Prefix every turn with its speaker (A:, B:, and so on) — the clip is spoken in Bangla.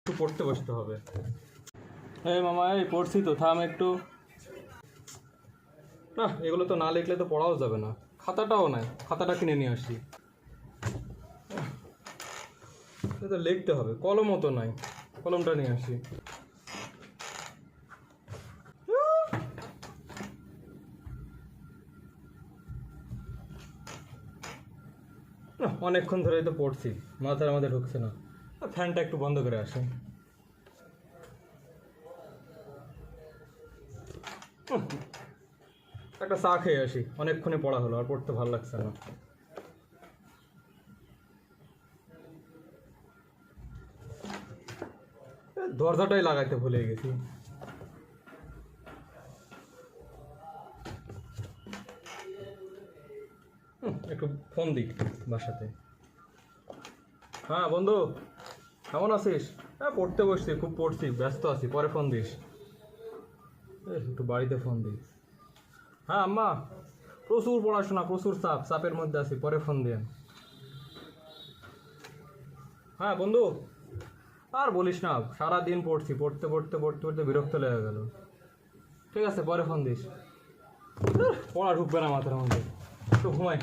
A: একটু পড়তে বসতে হবে। এই মামা, এই পড়ছি তো, থাম একটু। না, এগুলো তো না লিখলে তো পড়াও যাবে না। খাতাটাও নাই, খাতাটা কিনে নিয়ে আসি। তো লিখতে হবে, কলমও তো নাই, কলমটা নিয়ে আসি। অনেকক্ষণ ধরেই তো পড়ছি, মাথার মধ্যে ঢুকছে না। ফ্যানটা একটু বন্ধ করে আসেন। একটা চা খেয়ে আসি, অনেকক্ষণে পড়া হলো, আর পড়তে ভালো লাগছে না। দরজাটাই লাগাইতে ভুলে গেছি। একটু ফোন দিই বাসাতে। হ্যাঁ বন্ধু, কেমন আছিস? হ্যাঁ, পড়তে বসছি, খুব পড়ছি, ব্যস্ত আছি, পরে ফোন দিস। একটু বাড়িতে ফোন দিই। হ্যাঁ আম্মা, প্রচুর পড়াশোনা, প্রচুর চাপের মধ্যে আছি, পরে ফোন দিন। হ্যাঁ বন্ধু, আর বলিস না, সারাদিন পড়ছি, পড়তে পড়তে পড়তে পড়তে বিরক্ত লেগে গেল। ঠিক আছে, পরে ফোন দিস। পড়া ঢুকবে না মাথার মধ্যে, একটু ঘুমাই।